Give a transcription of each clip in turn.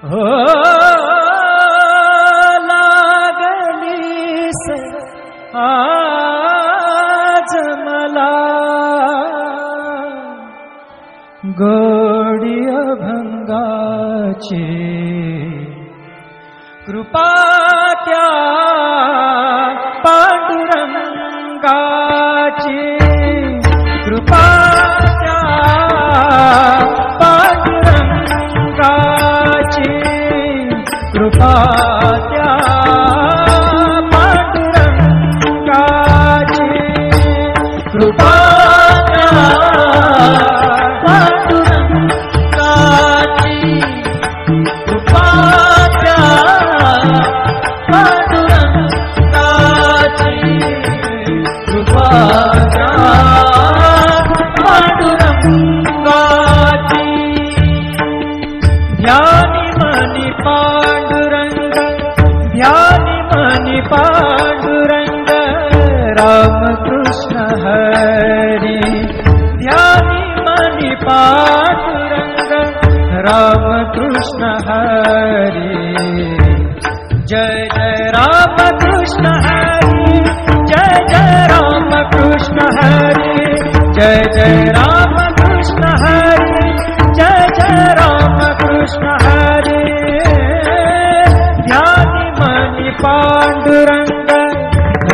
हो लागलीस आज मला गोडी अभंगाची कृपा त्या पांडुरंगाची कृपा त्या पांडुरंगाची कृपा त्या पांडुरंगाची कृपा त्या पांडुरंगाची कृपा त्या पांडुरंगाची कृपा त्या पांडुरंगाची ध्यानी मनी पांडुरंग ध्यानी मनी पांडुरंग रामकृष्ण हरी ध्यानी मनी पांडुरंग रामकृष्ण हरी जय जय रामकृष्ण हरी जय जय रामकृष्ण हरी जय जय रामकृष्ण हरी जय जय रामकृष्ण हरी ध्यानी मनी पांडुरंग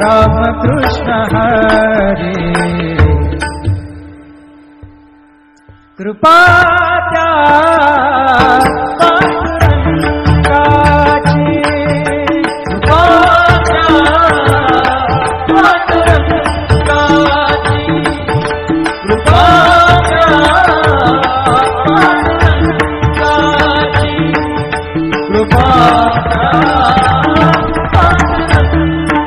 रामकृष्ण हरी कृपा त्या पांडुरंगाची कृपा त्या पांडुरंगाची कृपा त्या पांडुरंगाची कृपा त्या पांडुरंगाची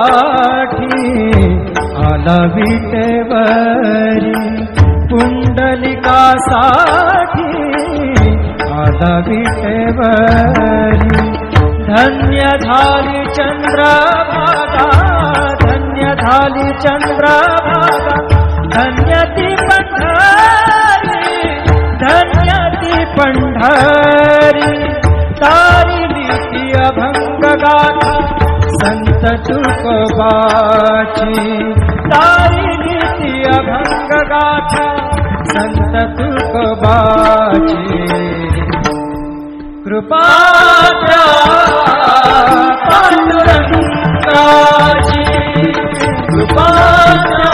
पुंडलिकासाठी आला विटेवरी पुंडलिकासाठी आला विटेवरी धन्य झाली चंद्रभागा धन्य झाली चंद्रभागा धन्य ती पंढरी धन्य ती पंढरी तारिली ती अभंग गाथा संत तुकोबाची तारिली ती अभंग गाथा संत तुकोबाची कृपा त्या पांडुरंगाची कृपा त्या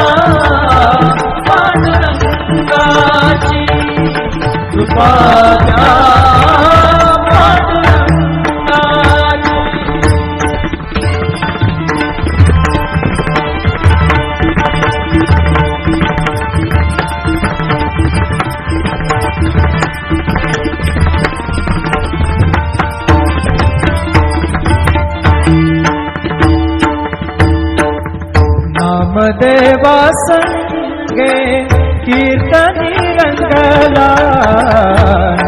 पांडुरंगाची कृपा त्या नामदेवा संगे कीर्तनी रंगला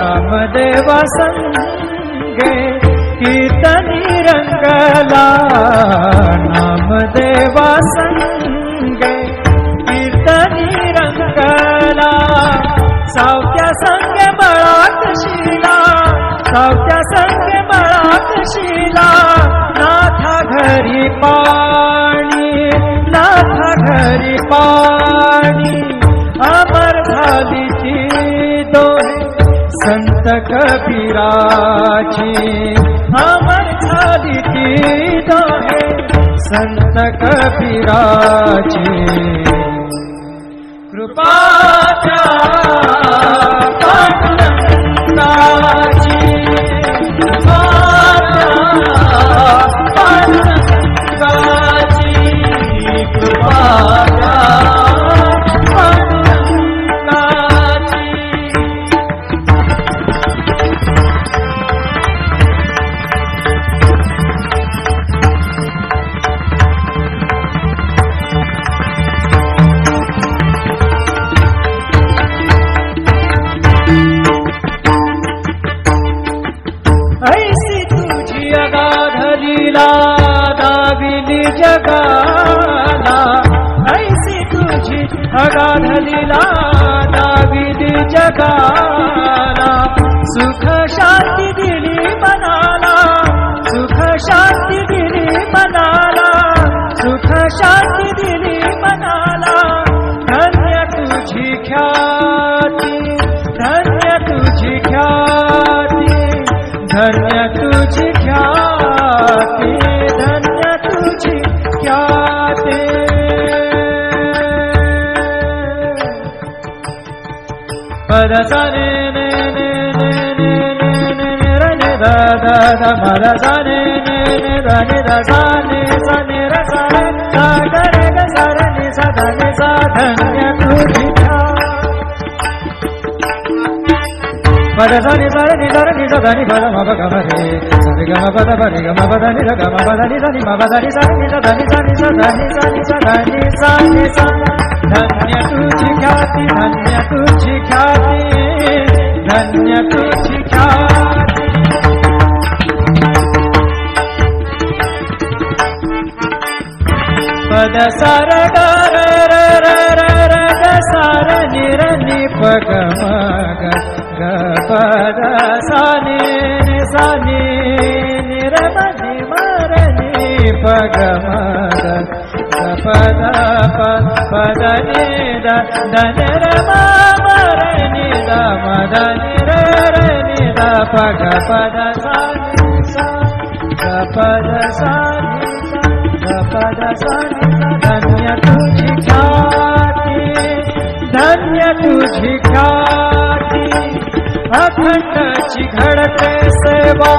नामदेवा संगे कीर्तनी रंगला नामदेवा संगे कीर्तनी रंगला सावत्या संगे मळात शिला सावत्या संगे मळात शिला नाथा घरी पाणी नाथा घरी पाणी अमर झाली ती दोहे संत कबीराची अमर झाली ती दोहे संत कबीराची कृपा त्या पांडुरंगाची कृपा त्या पांडुरंगाची कृपा त्या पांडुरंगाची जगाला, सुख शांती दिली मनाला, सुख शांती दिली मनाला, सुख शांती दिली मनाला. धन्य तुझी ख्याती, धन्य तुझी ख्याती, धन्य तुझी ख्याती, धन्य तुझी ख्याती. पद सा ने ने ने ने ने ने ने रे ने दा दा दा पद सा ने ने ने दा ने दा सा ने सा ने रे सा रे सा गा रे गा सा रे ने सा धा ने सा. धन्य तुझी पद सा ने सा रे नि सा रे नि सा धा नि पद म प ग म रे सा रे ग म प द प रे ग म प द नि रे ग म प द नि सा नि म प द नि सा नि सा धा नि सा नि सा धा नि सा नि सा धा नि सा नि सा. धन्य तुझी ख्याती, धन्य तुझी ख्याती, धन्य तुझी ख्याती. पद सा र ग र र र र र ग सा र नि र नि प ग म ग ग प द सा नि नि सा नि नि र म नि म र नि प ग म ग प द प प द नि द द न र म म र नि द म द नि र र नि द प ग प द सा नि सा ग प द सा नि सा ग प द सा नि सा. धन्य तुझी ख्याती, धन्य तुझी ख्याती. अखंडची घडते सेवा,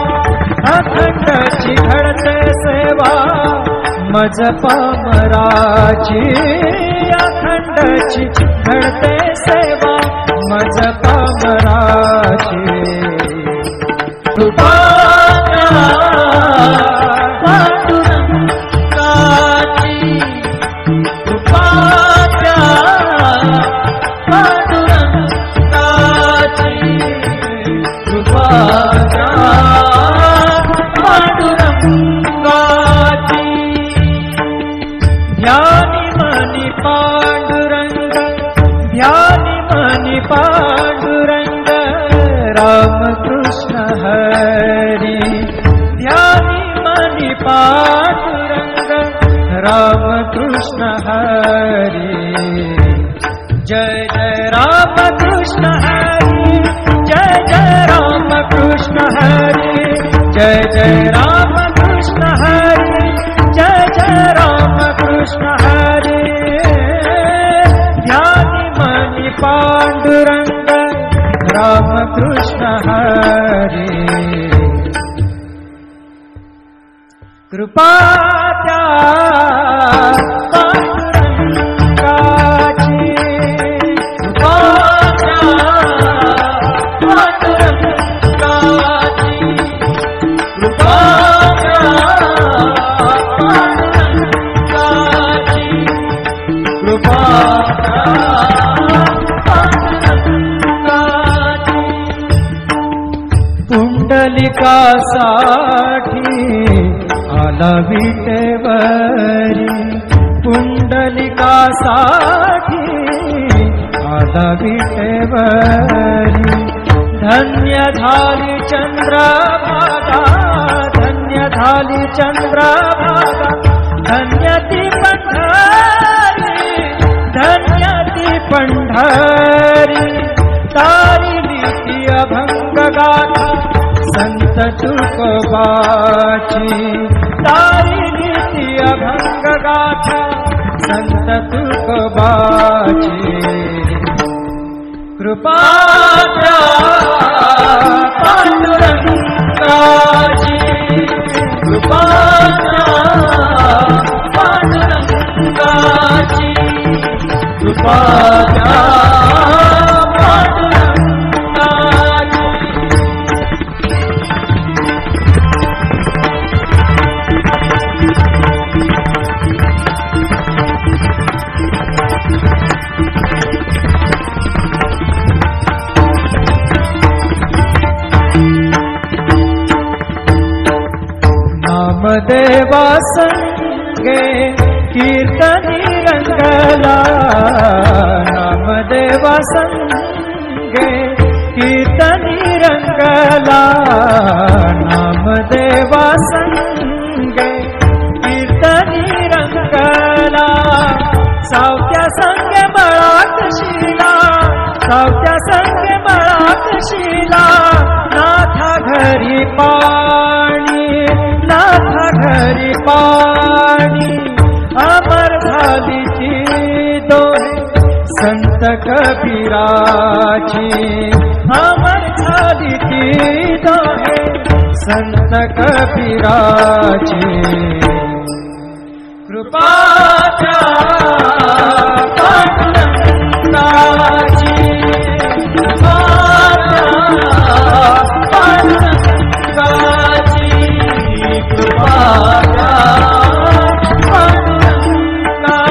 अखंडची घडते सेवा, मज पामराची. अखंडची घडते सेवा, मज पामराची. कृपा पांडुरंगाची, कृपा पांडुरंगाची, कृपा पांडुरंगाची. ध्यानी मनी पांडुरंग, ध्यानी मनी पांडुरंग, राम कृष्ण हरी. ध्यानी मनी पांडुरंग, राम कृष्ण हरी. जय जय राम कृष्ण हरी, जय जय राम कृष्ण हरी, जय जय राम कृष्ण हरी, जय जय राम कृष्ण हरी. ध्यानी मनी पांडुरंग, राम कृष्ण हरी. कृपा त्या पांडुरंगाची, कृपा त्या पांडुरंगाची, कृपा त्या पांडुरंगाची, कृपा त्या पांडुरंगाची. पुंडलिकासाठी आला विटेवरी, पुंडलिकासाठी आला विटेवरी. धन्य झाली चंद्रभागा, धन्य झाली चंद्रभागा, धन्य ती पंढरी, धन्य ती पंढरी. तारिली ती अभंग गाथा संत तुकोबाची, तारिली ती अभंग गाथा संत तुकोबाची. कृपा त्या पांडुरंगाची, कृपा त्या पांडुरंगाची, कृपा त्या पांडुरंगाची. नामदेवा संगे कीर्तनी रंगला, नामदेवा संगे सावत्या संगे मळात शिला नाथा घरी पाणी नाथा घरी पाणी अमर झाली ती दोहे संत कबीराची अमर झाली ती दोहे संत कबीराची कृपा त्या पांडुरंगाची कृपा त्या पांडुरंगाची कृपा त्या पांडुरंगाची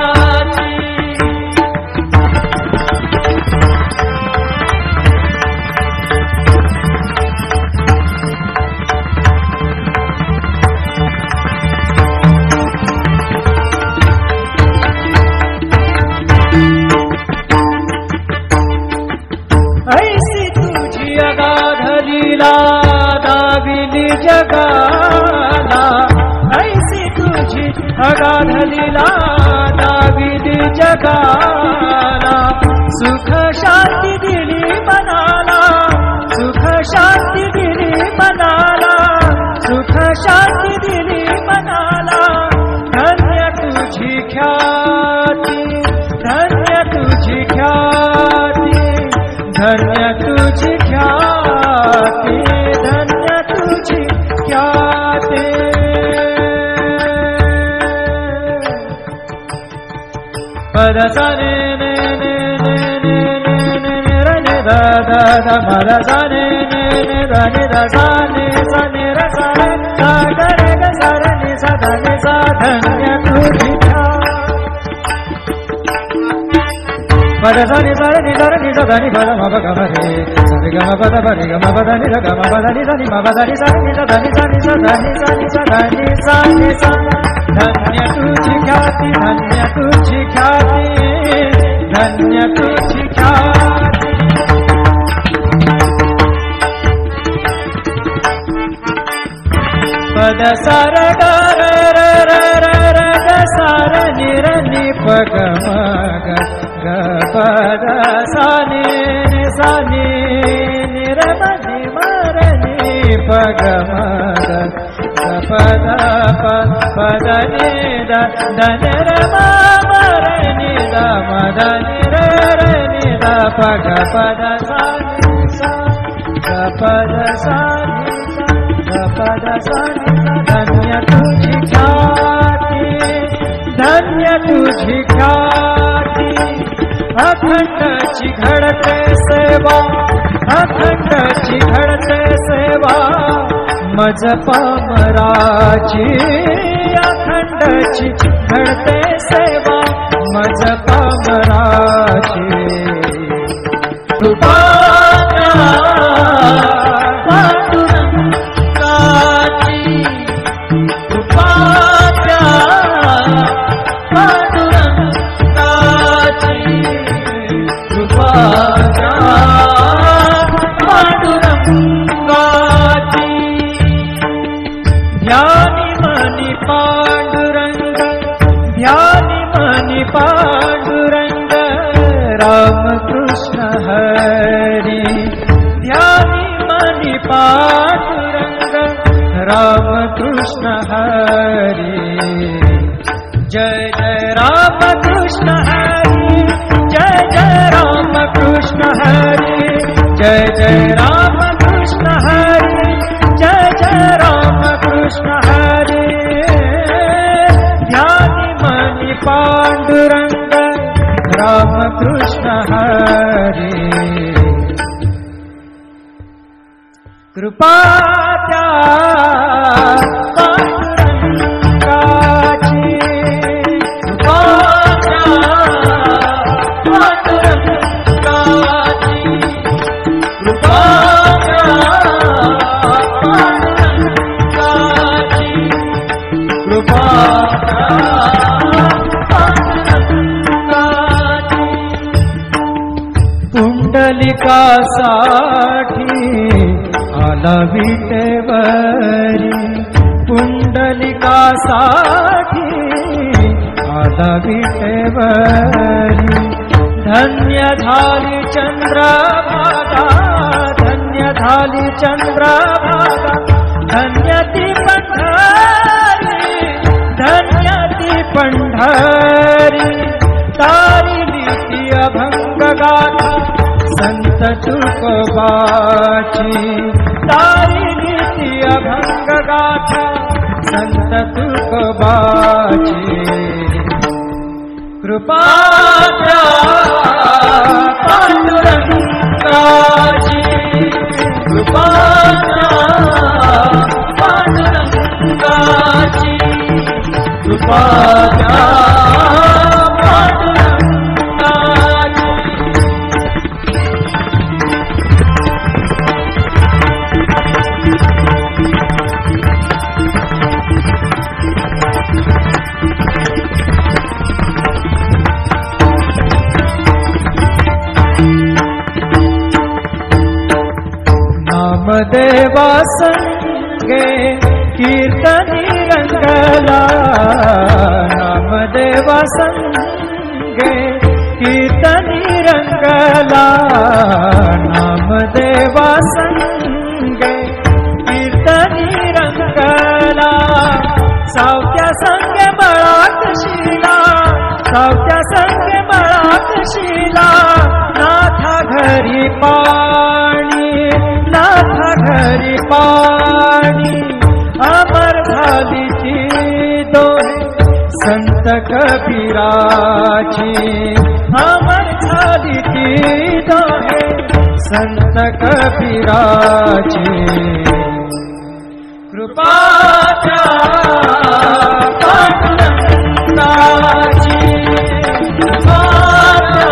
ऐसी तुझी अगाध लीला दाविली जगाला ऐसी तुझी अगाध लीला दाविली जगाला सुख शांती दिली मनाला सुख शांती दिली मनाला सुख शांती दिली मनाला धन्य तुझी ख्याती धन्य तुझी ख्याती धन्य तुझी ख्याती धन्य तुझी ख्याती पद सा ने ने ने ने ने ने ने ने र ने दा दा दा पद सा ने ने ने द ने दा सा ने र सा रे सा ग रे ग सा र ने सा ध ने सा धन्य तुझी पद सा नि सा नि सा नि सा ध नि पद म प ग म रे सा रे ग म पद प रे ग म पद नि र ग म पद नि सा नि म पद नि सा नि सा ध नि सा नि सा ध नि सा नि सा ध नि सा नि सा धन्य तुझी ख्याती धन्य तुझी ख्याती धन्य तुझी ख्याती पद सा र ग र र र र र ग सा र नि र नि प ग म ग ग पद सा नि सा नि नि र म नि म र नि प ग म ग ग पद प पद नि द द न र म म र नि द म द नि र र नि द प ग पद सा नि सा ग पद सा नि सा ग पद सा नि सा धन्य तुझी ख्याती धन्य तुझी ख्याती अखंडची घडते सेवा अखंडची घडते सेवा मज पामराची अखंडची घडते सेवा मज पामराची कृपा पांडुरंगाची कृपा पांडुरंगाची कृपा पांडुरंगाची ध्यानी मनी पांडुरंग ध्यानी मनी पांडुरंग राम कृष्ण हरी ध्यानी मनी पांडुरंग राम कृष्ण हरी जय जय राम कृष्ण हरी जय जय राम कृष्ण हरी जय जय राम कृष्ण हरी जय जय राम कृष्ण हरी ध्यानी मनी पांडुरंग राम कृष्ण हरी कृपा त्या पांडुरंगाची कृपा त्या पांडुरंगाची कृपा त्या पांडुरंगाची कृपा त्या पांडुरंगाची पुंडलिकासाठी आला विटेवरी पुंडलिकासाठी आला विटेवरी धन्य झाली चंद्रभागा, धन्य झाली चंद्रभागा, धन्य ती पंढरी, धन्य ती पंढरी, तारिली ती अभंग गाथा संत तुकोबाची, तारिली ती अभंग गाथा संत तुकोबाची। कृपाच्या पांडुरंगाची, कृपाच्या पांडुरंगाची, कृपाच्या नामदेवा संगे कीर्तनी रंगला, नामदेवा संगे कीर्तनी रंगला, नामदेवा संगे कीर्तनी रंगला, सावत्या संगे बळात शिला, सावत्या संगे बळात शिला, नाथा घरी पाणी, नाथा घरी पाणी, अमर झाली ती दोहे संत कबीराची, अमर झाली ती दोहे संत कबीराची। कृपाच्या पांडुरंगाची, कृपाच्या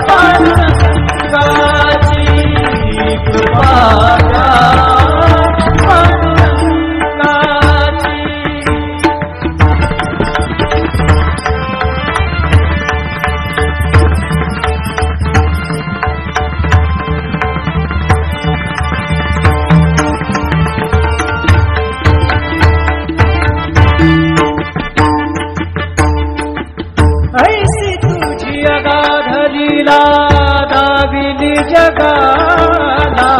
पांडुरंगाची, कृपाच्या पांडुरंगाची। ऐसी तुझी अगाध लीला दाविली जगाला,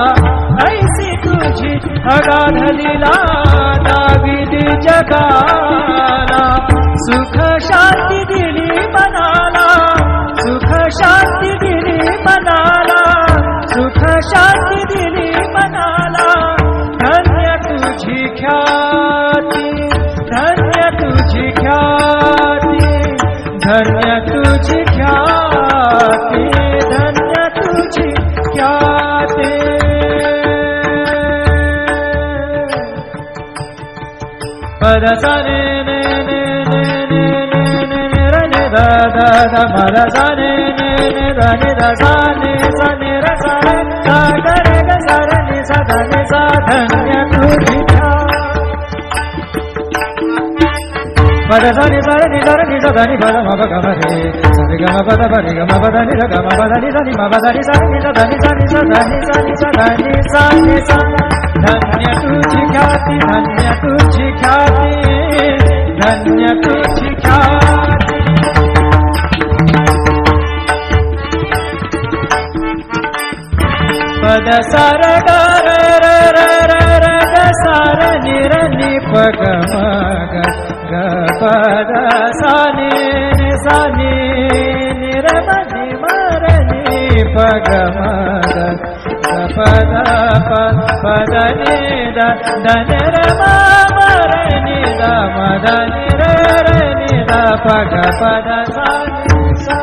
ऐसी तुझी अगाध लीला दाविली जगाला, सुख शांती दिली मनाला, सुख शांती दिली मनाला, सुख शांती दिली मनाला, धन्य तुझी ख्याती, धन्य तुझी ख्याती, धन्य तुझी ख्याती, धन्य तुझी ख्याती। पद सा ने ने ने ने ने ने ने रे ने दा दा दा पद सा ने ने ने दा ने दा सा ने सा ने रे सा रे सा गा रे गा सा रे ने सा धा ने सा, धन्य तुझी ख्याती। पद सा नि सा रे नि सा रे नि सा धा नि पद म प ग म रे सा रे ग म प द प रे ग म प द नि रे ग म प द नि सा नि म प द नि सा नि सा ध नि सा नि सा धा नि सा नि सा धा नि सा नि सा। धन्य तुझी ख्याती, धन्य तुझी ख्याती, धन्य तुझी ख्याती। पद सा र ग र र र र र ग सा र नि र नि प ग म ग ग प द सा नि नि सा नि नि र म नि म र नि प ग म ग ग प द प प द नि द द न र म म र नि द म द नि र र नि द प ग प द सा नि सा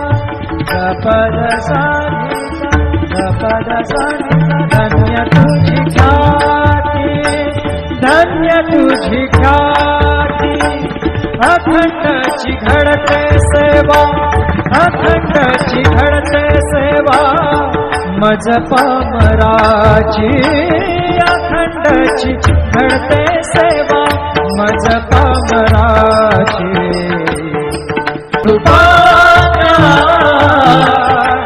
ग प द सा नि सा ग प द सा नि सा। धन्य तुझी ख्याती, धन्य तुझी ख्याती, अखंडची घडते सेवा, अखंडची घडते सेवा, मज पामराची, अखंडची घडते सेवा, मज पामराची। कृपाच्या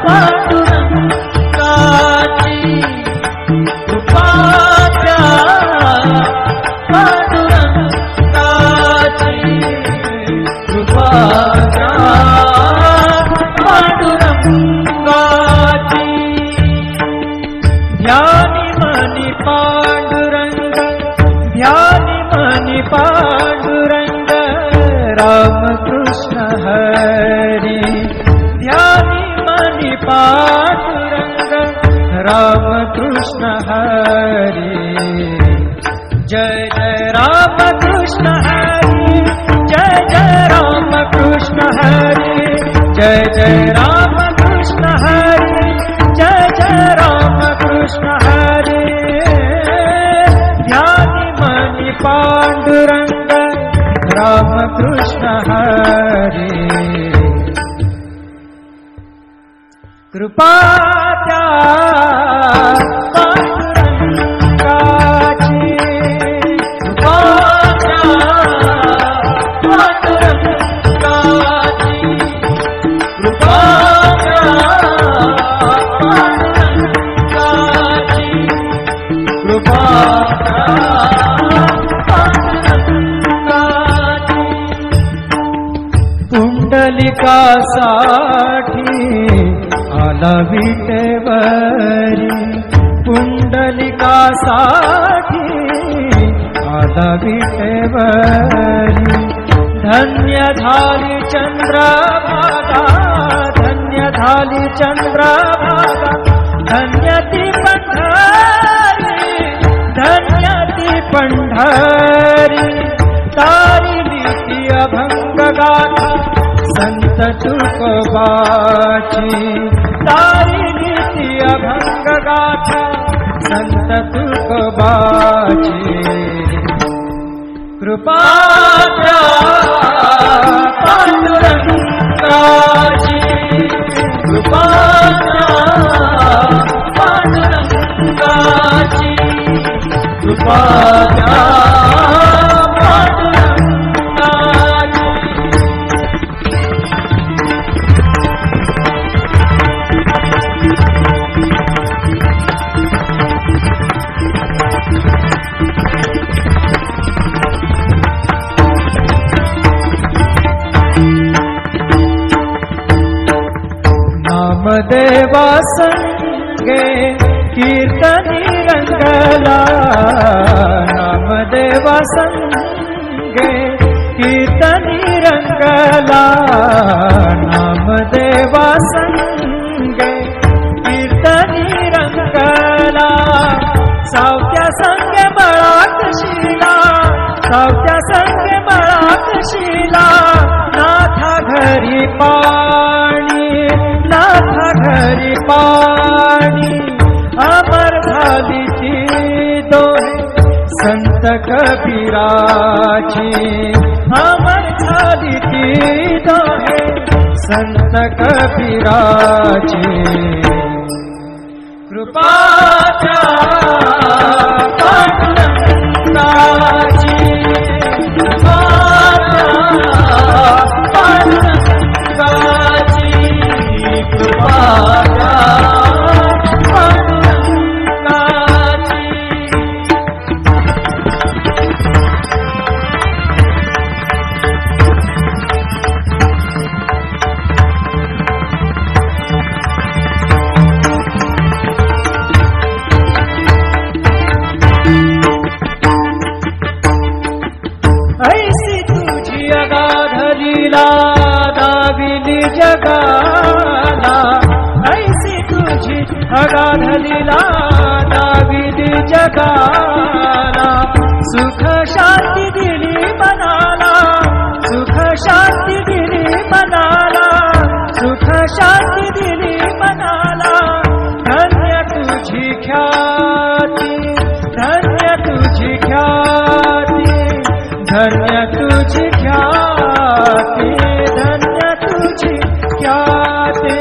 पांडुरंगाची, कृपाच्या पांडुरंगाची, कृपाच्या पांडुरंगाची। पांडुरंग राम कृष्ण हरी जय जय राम कृष्ण हरी जय जय राम कृष्ण हरी जय जय राम कृष्ण हरी जय जय राम कृष्ण हरी ध्यानी मनी पांडुरंग राम कृष्ण हरी कृपा त्या पांडुरंगाची कृपा त्या पांडुरंगाची कृपा त्या पांडुरंगाची कृपा त्या पांडुरंगाची पुंडलिकासाठी आला विटेवरी पुंडलिकासाठी आला विटेवरी धन्य झाली चंद्रभागा धन्य झाली चंद्रभागा धन्य ती पंढरी धन्य ती पंढरी तारिली ती अभंग गाथा संत तुकोबाची तारिली ती अभंग गाथा संत तुकोबाची कृपा त्या पांडुरंगाची कृपा त्या पांडुरंगाची कृपा त्या नामदेवा संगे कीर्तनी रंगला नामदेवा संगे कीर्तनी रंगला नामदेवा संगे कीर्तनी रंगला सावत्या संगे बळात शिला सावत्या संगे बळात शिला नाथा घरी पाणी नाथा घरी पाणी अमर झाली ती दोहे संत कबीराची अमर झाली ती दोहे संत कबीराची कृपा त्या पांडुरंगाची कृपा त्या पांडुरंगाची कृपा त्या पांडुरंगाची ऐसी तुझी अगाध लीला दाविली जगाला ऐसी तुझी अगाध लीला दाविली जगाला सुख शांती दिली मनाला सुख शांती दिली मनाला सुख शांती दिली मनाला धन्य तुझी ख्याती धन्य तुझी ख्याती धन्य तुझी ख्याती धन्य तुझी ख्याती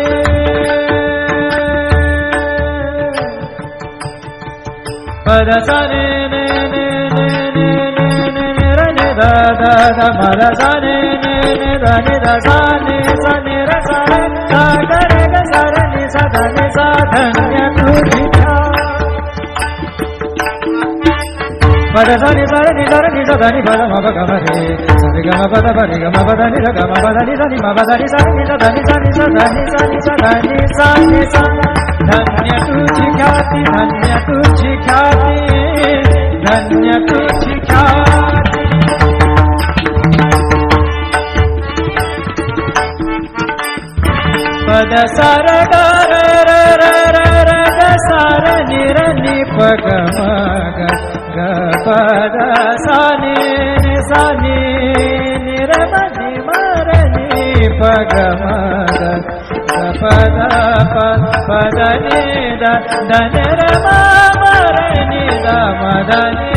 पद सा ने ने ने ने ने ने ने रे ने दा दा दा मा दा सा ने ने ने दा ने दा सा ने सा ने रा सा रे सा गा रे गा सा रे ने सा दा ने सा धन्य तुझी पद सा ने सा रे ने सा रे ने सा दा नि पद मा प ग म रे सा रे ग म प द प रे ग म प द नि रे ग म प द नि सा नि म प द नि सा नि सा दा नि सा नि सा दा नि सा नि सा दा नि सा नि सा धन्य तुझी ख्याती धन्य तुझी ख्याती धन्य तुझी ख्याती पद सा रे ग रे ग म ग ग प द सा नि नि सा नि नि र म नि म र नि प ग म ग ग प द नि द द नि र म म र नि द म द नि